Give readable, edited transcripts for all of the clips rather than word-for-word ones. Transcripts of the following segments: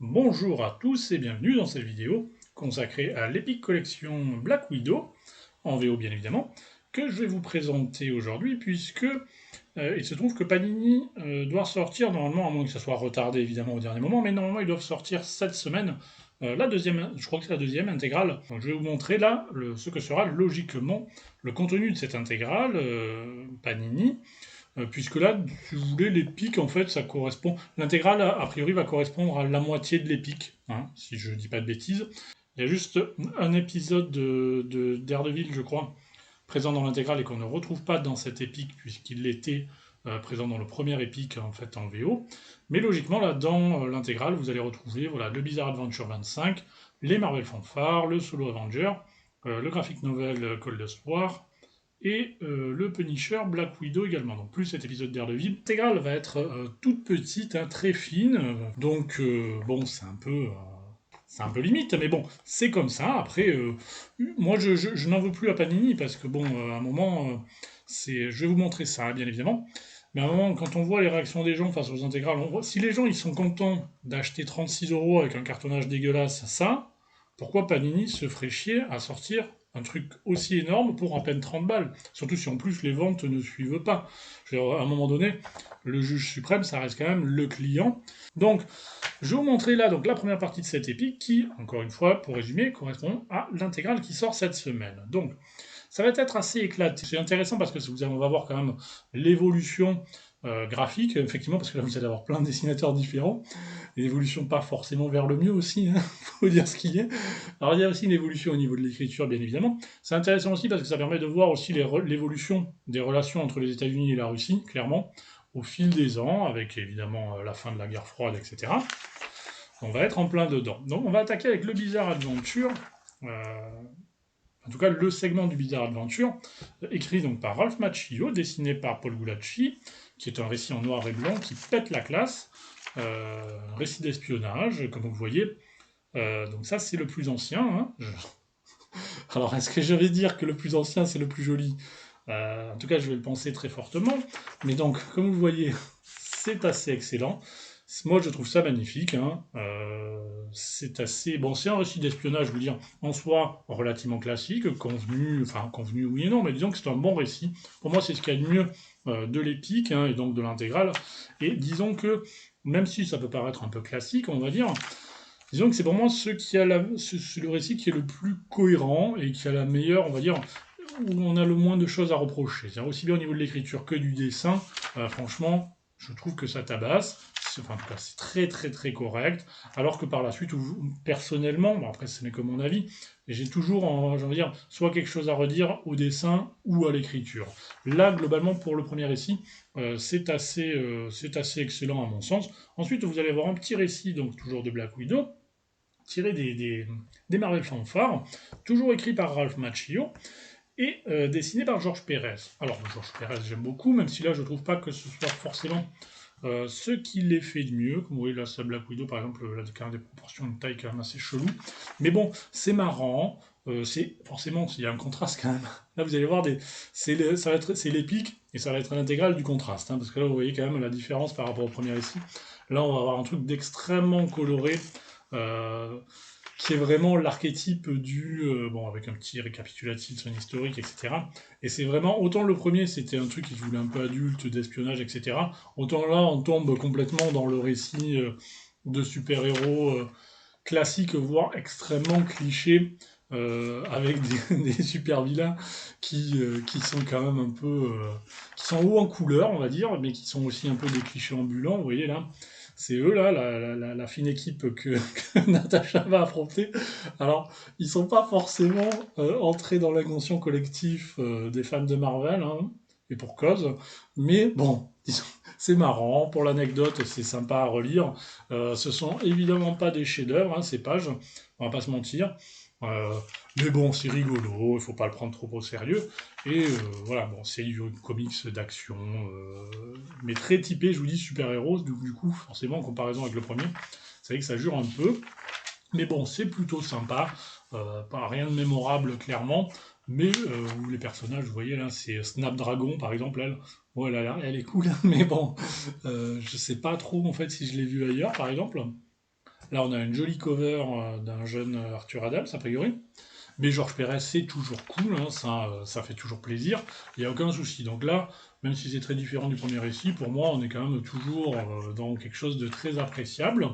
Bonjour à tous et bienvenue dans cette vidéo consacrée à l'Epic Collection Black Widow, en VO bien évidemment, que je vais vous présenter aujourd'hui puisque il se trouve que Panini doit sortir normalement, à moins que ça soit retardé évidemment au dernier moment, mais normalement ils doivent sortir cette semaine la deuxième, je crois que c'est la deuxième intégrale. Donc je vais vous montrer là ce que sera logiquement le contenu de cette intégrale Panini. Puisque là, si vous voulez, l'épique, en fait, ça correspond. L'intégrale, a priori, va correspondre à la moitié de l'épique, hein, si je dis pas de bêtises. Il y a juste un épisode de Daredevil, je crois, présent dans l'intégrale et qu'on ne retrouve pas dans cette épique, puisqu'il était présent dans le premier épique, en fait, en VO. Mais logiquement, là, dans l'intégrale, vous allez retrouver voilà, le Bizarre Adventure 25, les Marvel Fanfare, le Solo Avenger, le graphic novel Cold War, et le Punisher Black Widow également. Donc plus cet épisode d'Daredevil. L'intégrale va être toute petite, hein, très fine, donc bon, c'est un peu limite, mais bon, c'est comme ça. Après, moi, je n'en veux plus à Panini parce que bon, à un moment, je vais vous montrer ça, bien évidemment. Mais à un moment, quand on voit les réactions des gens face aux intégrales, on voit, si les gens ils sont contents d'acheter 36 € avec un cartonnage dégueulasse, ça, pourquoi Panini se ferait chier à sortir un truc aussi énorme pour à peine 30 balles? Surtout si en plus les ventes ne suivent pas. Je veux dire, à un moment donné, le juge suprême, ça reste quand même le client. Donc, je vais vous montrer là donc, la première partie de cette épique qui, encore une fois, pour résumer, correspond à l'intégrale qui sort cette semaine. Donc, ça va être assez éclaté. C'est intéressant parce que on va voir quand même l'évolution graphique, effectivement, parce que là vous allez avoir plein de dessinateurs différents. L'évolution pas forcément vers le mieux aussi, hein, faut dire ce qu'il y a. Alors il y a aussi une évolution au niveau de l'écriture, bien évidemment. C'est intéressant aussi parce que ça permet de voir aussi l'évolution des relations entre les États-Unis et la Russie, clairement, au fil des ans, avec évidemment la fin de la guerre froide, etc. On va être en plein dedans. Donc on va attaquer avec le Bizarre Adventure. En tout cas, le segment du Bizarre Adventure, écrit donc par Ralph Macchio, dessiné par Paul Gulacsi, qui est un récit en noir et blanc qui pète la classe, un récit d'espionnage, comme vous le voyez. Donc ça, c'est le plus ancien. Hein. Alors, est-ce que je vais dire que le plus ancien, c'est le plus joli? En tout cas, je vais le penser très fortement. Mais donc, comme vous le voyez, c'est assez excellent. Moi, je trouve ça magnifique. Hein. C'est assez... Bon, c'est un récit d'espionnage, je veux dire, en soi, relativement classique, convenu, enfin, convenu oui et non, mais disons que c'est un bon récit. Pour moi, c'est ce qu'il y a de mieux de l'épique, hein, et donc de l'intégrale. Et disons que, même si ça peut paraître un peu classique, on va dire, disons que c'est pour moi le récit qui est le plus cohérent et qui a la meilleure, on va dire, où on a le moins de choses à reprocher. C'est-à-dire aussi bien au niveau de l'écriture que du dessin, franchement, je trouve que ça tabasse. Enfin, en tout cas, c'est très très très correct. Alors que par la suite, personnellement, bon après ce n'est que mon avis, j'ai toujours, j'ai envie de dire, soit quelque chose à redire au dessin ou à l'écriture. Là, globalement, pour le premier récit, c'est assez excellent à mon sens. Ensuite, vous allez avoir un petit récit, donc toujours de Black Widow, tiré des Marvel Fanfare, toujours écrit par Ralph Macchio, et dessiné par Georges Pérez. Alors, Georges Pérez, j'aime beaucoup, même si là, je trouve pas que ce soit forcément ce qui l'ait fait de mieux. Comme vous voyez, là, ça Black Widow, par exemple, là, quand même des proportions de taille quand même assez chelou. Mais bon, c'est marrant. C'est forcément, il y a un contraste quand même. Là, vous allez voir, c'est l'épique, et ça va être l'intégrale du contraste. Hein, parce que là, vous voyez quand même la différence par rapport au premier récit. Là, on va avoir un truc d'extrêmement coloré. Euh, qui est vraiment l'archétype bon, avec un petit récapitulatif de son historique, etc. Et c'est vraiment, autant le premier, c'était un truc qui se voulait un peu adulte, d'espionnage, etc. Autant là, on tombe complètement dans le récit de super-héros classique, voire extrêmement cliché, avec des super-vilains qui sont quand même un peu... qui sont hauts en couleur, on va dire, mais qui sont aussi un peu des clichés ambulants, vous voyez là. C'est eux, là, la fine équipe que Natasha va affronter. Alors, ils sont pas forcément entrés dans l'inconscient collectif des fans de Marvel, hein, et pour cause. Mais bon, c'est marrant. Pour l'anecdote, c'est sympa à relire. Ce sont évidemment pas des chefs-d'œuvre, hein, ces pages, on va pas se mentir. Euh, mais bon, c'est rigolo, il faut pas le prendre trop au sérieux. Et voilà, bon, c'est du comics d'action, mais très typé, je vous dis, super-héros. Du coup, forcément, en comparaison avec le premier, c'est vrai que ça jure un peu. Mais bon, c'est plutôt sympa. Pas rien de mémorable, clairement. Mais les personnages, vous voyez, là, c'est Snapdragon, par exemple, elle. Bon, elle est cool, mais bon, je sais pas trop, en fait, si je l'ai vue ailleurs, par exemple. Là, on a une jolie cover d'un jeune Arthur Adams, a priori. Mais Georges Perez, c'est toujours cool, hein, ça fait toujours plaisir, il n'y a aucun souci. Donc là, même si c'est très différent du premier récit, pour moi, on est quand même toujours dans quelque chose de très appréciable.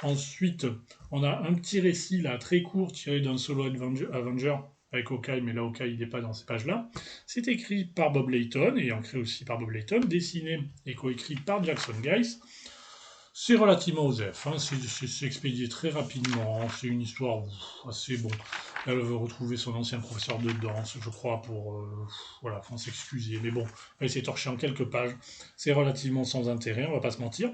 Ensuite, on a un petit récit là, très court, tiré d'un solo Avenger avec Hawkeye, mais là, Hawkeye, il n'est pas dans ces pages-là. C'est écrit par Bob Layton, et ancré aussi par Bob Layton, dessiné et coécrit par Jackson Guice. C'est relativement osef, hein, c'est expédié très rapidement, c'est une histoire assez bon. Elle veut retrouver son ancien professeur de danse, je crois, pour voilà, enfin, s'excuser. Mais bon, elle s'est torchée en quelques pages. C'est relativement sans intérêt, on va pas se mentir.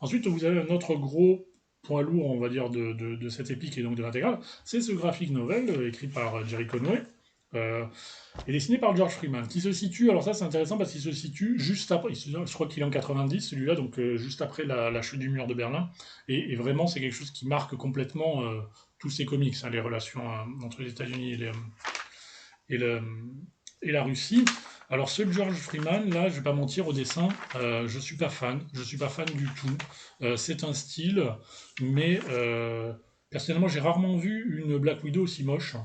Ensuite, vous avez un autre gros point lourd, on va dire, de cette épique et donc de l'intégrale. C'est ce graphic novel écrit par Jerry Conway. Euh, et dessiné par George Freeman, qui se situe, alors ça c'est intéressant parce qu'il se situe juste après, je crois qu'il est en 90 celui-là, donc juste après la chute du mur de Berlin, et vraiment c'est quelque chose qui marque complètement tous ces comics, hein, les relations entre les États-Unis et, le, et la Russie. Alors ce George Freeman, là, je vais pas mentir, au dessin, je suis pas fan, du tout. C'est un style, mais personnellement j'ai rarement vu une Black Widow aussi moche.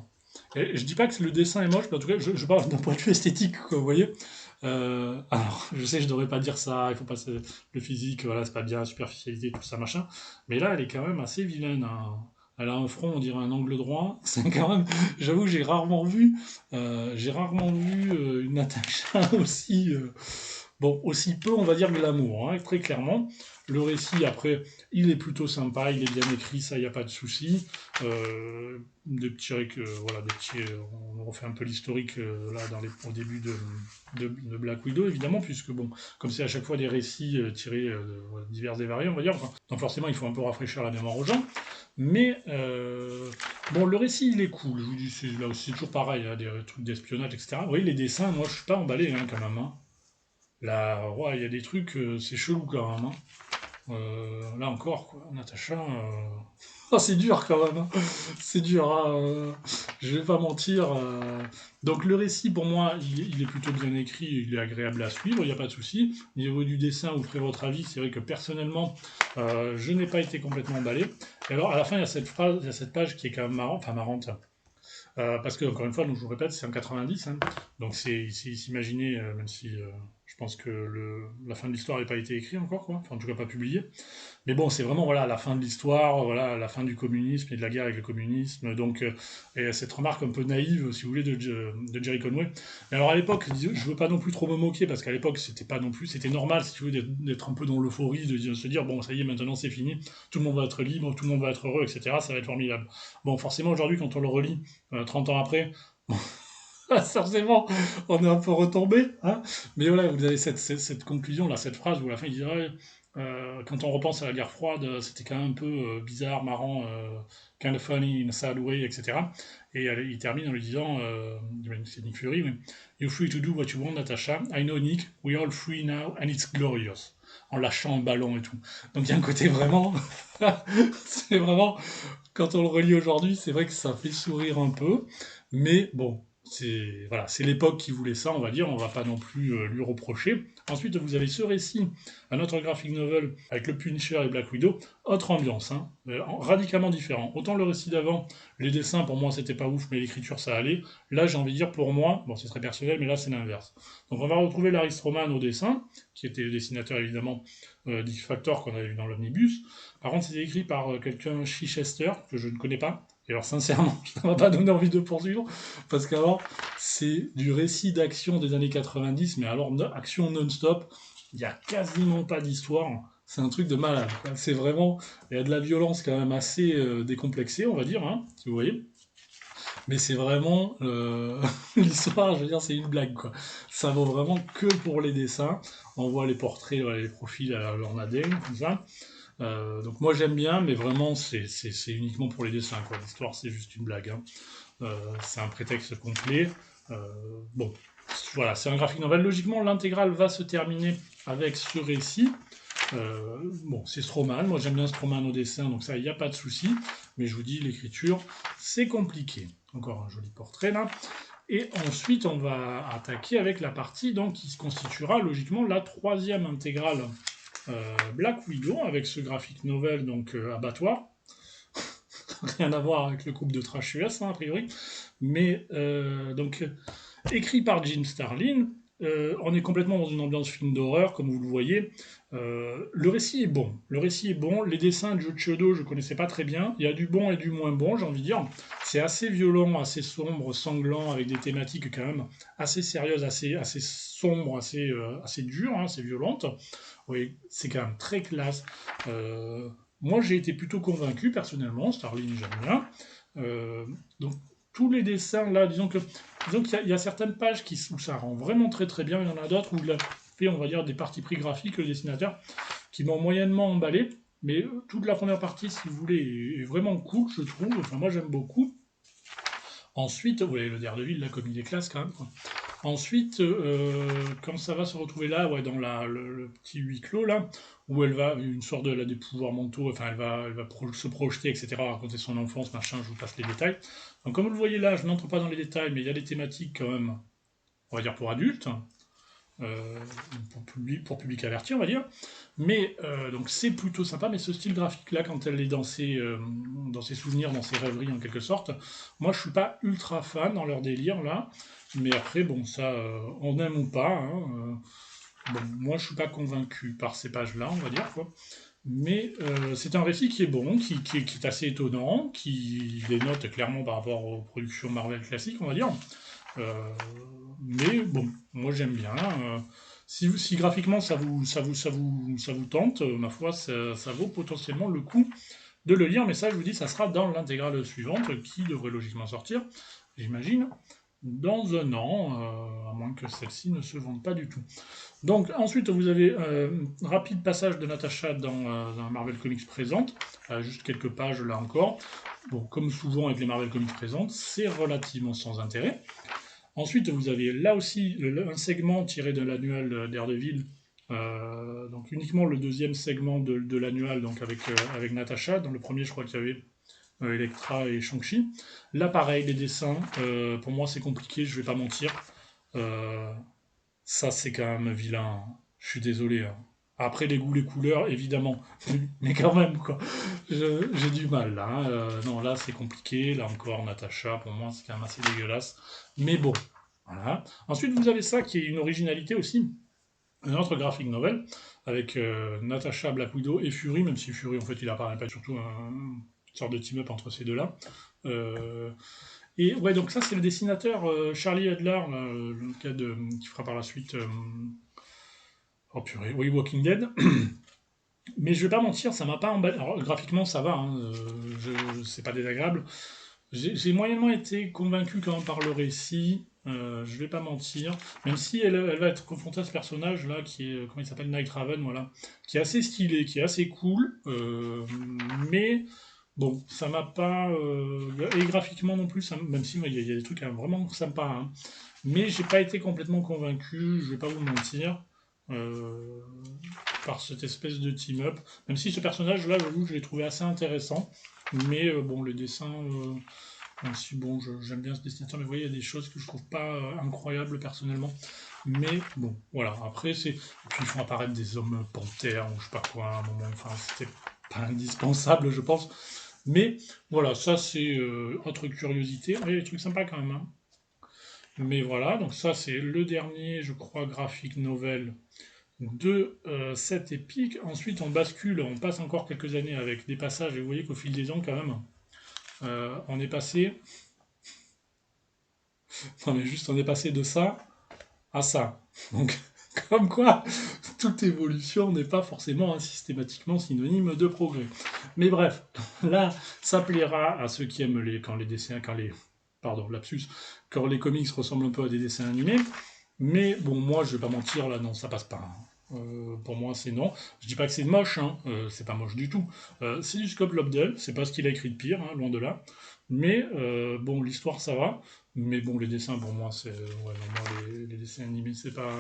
Et je dis pas que le dessin est moche, mais en tout cas, je parle d'un point de vue esthétique, quoi, vous voyez. Alors, je sais, je devrais pas dire ça, il faut pas le physique, voilà, c'est pas bien, la superficialité, tout ça, machin. Mais là, elle est quand même assez vilaine, hein. Elle a un front, on dirait un angle droit. C'est quand même, j'avoue, j'ai rarement vu une Natasha aussi, bon, aussi peu, on va dire, glamour, hein, très clairement. Le récit, après, il est plutôt sympa, il est bien écrit, ça, il n'y a pas de souci. Des petits, voilà, on refait un peu l'historique là au début de Black Widow, évidemment, puisque bon, comme c'est à chaque fois des récits tirés voilà, divers et variés, on va dire, enfin, donc forcément, il faut un peu rafraîchir la mémoire aux gens. Mais bon, le récit, il est cool. Je vous dis, c'est toujours pareil, hein, des trucs d'espionnage, etc. Vous voyez, les dessins, moi, je suis pas emballé hein, quand même. Hein. Là, ouais, il y a des trucs, c'est chelou quand même. Hein. Là encore, quoi, Natacha. Oh, c'est dur quand même. Hein. C'est dur. Hein, je vais pas mentir. Donc le récit, pour moi, il est plutôt bien écrit, il est agréable à suivre, il n'y a pas de souci. Au niveau du dessin, vous ferez votre avis. C'est vrai que personnellement, je n'ai pas été complètement emballé. Et alors, à la fin, il y a cette phrase, il y a cette page qui est quand même marrante, enfin marrante. Parce que, encore une fois, donc, je vous répète, c'est en 90, hein, donc c'est s'imaginer, même si je pense que la fin de l'histoire n'a pas été écrite encore, quoi, enfin en tout cas pas publiée. Mais bon, c'est vraiment voilà, la fin de l'histoire, voilà, la fin du communisme et de la guerre avec le communisme, donc et cette remarque un peu naïve, si vous voulez, de Jerry Conway. Mais alors à l'époque, je ne veux pas non plus trop me moquer, parce qu'à l'époque, c'était pas non plus, c'était normal, si tu veux, d'être un peu dans l'euphorie, de se dire, bon, ça y est, maintenant c'est fini, tout le monde va être libre, tout le monde va être heureux, etc., ça va être formidable. Bon, forcément, aujourd'hui, quand on le relit, 30 ans après, forcément, on est un peu retombé. Hein, mais voilà, vous avez cette conclusion, là, cette phrase où à la fin il dirait quand on repense à la guerre froide, c'était quand même un peu bizarre, marrant, kind of funny in a sad way, etc. Et il termine en lui disant, c'est Nick Fury, mais You're free to do what you want, Natasha. I know, Nick, we're all free now, and it's glorious. En lâchant un ballon et tout. Donc il y a un côté vraiment. C'est vraiment. Quand on le relit aujourd'hui, c'est vrai que ça fait sourire un peu. Mais bon, c'est voilà, c'est l'époque qui voulait ça, on va dire, on va pas non plus lui reprocher. Ensuite, vous avez ce récit, un autre graphic novel avec le Punisher et Black Widow, autre ambiance, hein, radicalement différent. Autant le récit d'avant, les dessins pour moi c'était pas ouf, mais l'écriture ça allait. Là, j'ai envie de dire pour moi, bon c'est très personnel, mais là c'est l'inverse. Donc on va retrouver Larry Stroman au dessin, qui était le dessinateur évidemment d'X-Factor qu'on avait vu dans l'Omnibus. Par contre, c'est écrit par quelqu'un Chichester, que je ne connais pas. Et alors, sincèrement, ça m'a pas donné envie de poursuivre, parce qu'alors, c'est du récit d'action des années 90, mais alors, action non-stop, il n'y a quasiment pas d'histoire. C'est un truc de malade. C'est vraiment, il y a de la violence quand même assez décomplexée, on va dire, hein, si vous voyez. Mais c'est vraiment l'histoire, je veux dire, c'est une blague quoi. Ça vaut vraiment que pour les dessins. On voit les portraits, voilà, les profils à l'ornadin, comme ça. Donc moi j'aime bien, mais vraiment c'est uniquement pour les dessins quoi. L'histoire c'est juste une blague. Hein. C'est un prétexte complet. Euh, bon, voilà, c'est un graphic novel. Logiquement, l'intégrale va se terminer avec ce récit. Bon, c'est Stroman. Moi j'aime bien Stroman au dessin, donc ça il n'y a pas de souci. Mais je vous dis, l'écriture c'est compliqué. Encore un joli portrait là. Et ensuite, on va attaquer avec la partie donc, qui se constituera logiquement la troisième intégrale Black Widow avec ce graphic novel donc abattoir. rien à voir avec le groupe de trash US, hein, a priori. Mais donc, écrit par Jim Starlin, on est complètement dans une ambiance film d'horreur, comme vous le voyez. Le récit est bon. Le récit est bon. Les dessins de Joe Chiodo, je connaissais pas très bien. Il y a du bon et du moins bon, j'ai envie de dire. C'est assez violent, assez sombre, sanglant, avec des thématiques quand même assez sérieuses, assez sombres, assez dures, hein, assez violentes. Oui, c'est quand même très classe. Moi, j'ai été plutôt convaincu, personnellement. Starlin, j'aime bien. Euh, donc, tous les dessins, là, disons qu'il y a certaines pages où ça rend vraiment très très bien. Il y en a d'autres où il a fait, on va dire, des parties pris graphiques, le dessinateur, qui m'ont moyennement emballé. Mais toute la première partie, si vous voulez, est vraiment cool, je trouve. Enfin, moi, j'aime beaucoup. Ensuite, vous voyez, le Daredevil, là, comme il est classe, quand même, quoi. Ensuite, quand ça va se retrouver là, ouais, dans le petit huis clos, là, où elle va, une sorte de des pouvoirs mentaux, enfin, se projeter, etc., raconter son enfance, machin, je vous passe les détails. Donc, comme vous le voyez là, je n'entre pas dans les détails, mais il y a des thématiques quand même, on va dire pour adultes, euh, pour public averti, on va dire. Mais donc c'est plutôt sympa, mais ce style graphique là, quand elle est dans ses souvenirs, dans ses rêveries en quelque sorte, moi je suis pas ultra fan dans leur délire là. Mais après, bon, ça, on aime ou pas. Hein, bon, moi je suis pas convaincu par ces pages-là, on va dire quoi. Mais c'est un récit qui est bon, qui est assez étonnant, qui dénote clairement par rapport aux productions Marvel classiques, on va dire. Euh, mais bon, moi j'aime bien. Si graphiquement ça vous tente, ma foi, ça vaut potentiellement le coup de le lire. Mais ça, je vous dis, ça sera dans l'intégrale suivante qui devrait logiquement sortir, j'imagine, dans un an, à moins que celle-ci ne se vende pas du tout. Donc ensuite, vous avez un rapide passage de Natasha dans Marvel Comics présente, juste quelques pages là encore. Bon, comme souvent avec les Marvel Comics présentes, c'est relativement sans intérêt. Ensuite, vous avez là aussi un segment tiré de l'annual d'Aredevil, donc uniquement le deuxième segment de l'annual, donc avec Natasha. Dans le premier, je crois qu'il y avait Elektra et Shang-Chi. Là, pareil, les dessins, pour moi, c'est compliqué, je vais pas mentir. Euh, Ça, c'est quand même vilain, hein. Je suis désolé, hein. Après, les goûts, les couleurs, évidemment. Mais quand même, quoi. J'ai du mal, là, hein. Non, là, c'est compliqué. Là encore, Natacha, pour moi, c'est quand même assez dégueulasse. Mais bon, voilà. Ensuite, vous avez ça qui est une originalité aussi. Un autre graphic novel avec Natasha, Black Widow et Fury, même si Fury, en fait, il apparaît pas, surtout une sorte de team-up entre ces deux-là. Euh, et ouais, donc ça, c'est le dessinateur Charlie Adler, là, le cas qui fera par la suite. Oh purée, oui, Walking Dead. Mais je vais pas mentir, ça m'a pas emballé. Alors, graphiquement, ça va, hein, c'est pas désagréable. J'ai moyennement été convaincu quand même par le récit. Je vais pas mentir. Même si elle va être confrontée à ce personnage-là, qui est, comment il s'appelle, Night Raven, voilà. Qui est assez stylé, qui est assez cool. Mais bon, ça m'a pas. Et graphiquement non plus, même si il y a des trucs vraiment sympas, hein. Mais j'ai pas été complètement convaincu, je vais pas vous mentir, euh, par cette espèce de team-up. Même si ce personnage-là, j'avoue, je l'ai trouvé assez intéressant. Mais bon, les dessins, même si bon, j'aime bien ce dessinateur, mais vous voyez, il y a des choses que je trouve pas incroyables personnellement. Mais bon, voilà. Après, c'est. Et puis ils font apparaître des hommes panthères ou je sais pas quoi à un moment. Enfin, c'était pas indispensable, je pense. Mais voilà, ça c'est autre curiosité. Il y a des trucs sympas quand même, hein. Mais voilà, donc ça c'est le dernier, je crois, graphic novel de cette épique. Ensuite on bascule, on passe encore quelques années avec des passages, et vous voyez qu'au fil des ans quand même, on est passé. Non mais juste on est passé de ça à ça. Donc comme quoi, toute évolution n'est pas forcément systématiquement synonyme de progrès. Mais bref, là, ça plaira à ceux qui aiment quand les dessins, pardon, lapsus, quand les comics ressemblent un peu à des dessins animés. Mais bon, moi, je vais pas mentir, là, non, ça passe pas, hein. Pour moi, c'est non. Je dis pas que c'est moche, hein, c'est pas moche du tout. C'est du Scott Lobdell, c'est pas ce qu'il a écrit de pire, hein, loin de là. Mais bon, l'histoire, ça va. Mais bon, les dessins, pour moi, c'est. Ouais, non, moi, les dessins animés, c'est pas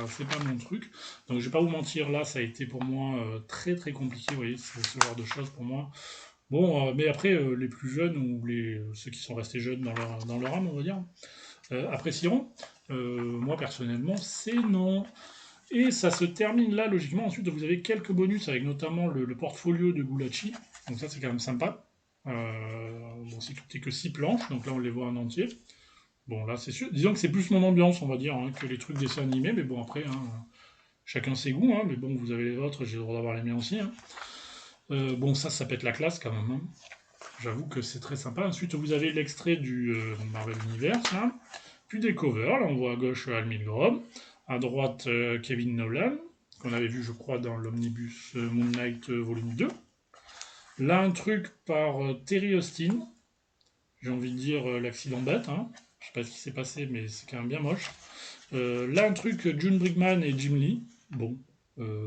mon truc. Donc, je vais pas vous mentir, là, ça a été pour moi très très compliqué, vous voyez, c'est ce genre de choses pour moi. Bon, mais après, les plus jeunes ou ceux qui sont restés jeunes dans leur âme, on va dire, apprécieront. Moi, personnellement, c'est non. Et ça se termine là, logiquement. Ensuite, vous avez quelques bonus avec notamment le portfolio de Gulachi. Donc ça, c'est quand même sympa. Bon, scripté que 6 planches, donc là on les voit en entier. Bon, là c'est sûr, disons que c'est plus mon ambiance, on va dire, hein, que les trucs dessins animés, mais bon, après, hein, chacun ses goûts, hein, mais bon, vous avez les vôtres, j'ai le droit d'avoir les miens aussi. Hein. Bon, ça pète la classe quand même. Hein. J'avoue que c'est très sympa. Ensuite, vous avez l'extrait du Marvel Universe, là. Puis des covers, là on voit à gauche Al Milgrom, à droite Kevin Nolan, qu'on avait vu je crois dans l'Omnibus Moon Knight volume 2. Là un truc par Terry Austin, j'ai envie de dire l'accident bête, hein. Je sais pas ce qui s'est passé mais c'est quand même bien moche. Là un truc June Brigman et Jim Lee, bon,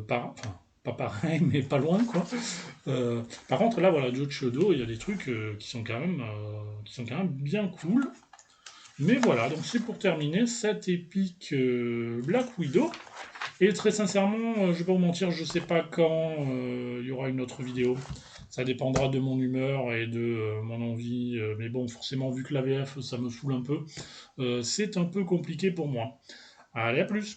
pas pareil mais pas loin quoi. Par contre là voilà Joe Chiodo, il y a des trucs qui sont quand même bien cool. Mais voilà, donc c'est pour terminer cette épique Black Widow. Et très sincèrement, je vais pas vous mentir, je sais pas quand il y aura une autre vidéo. Ça dépendra de mon humeur et de mon envie. Mais bon, forcément, vu que la VF, ça me saoule un peu, c'est un peu compliqué pour moi. Allez, à plus!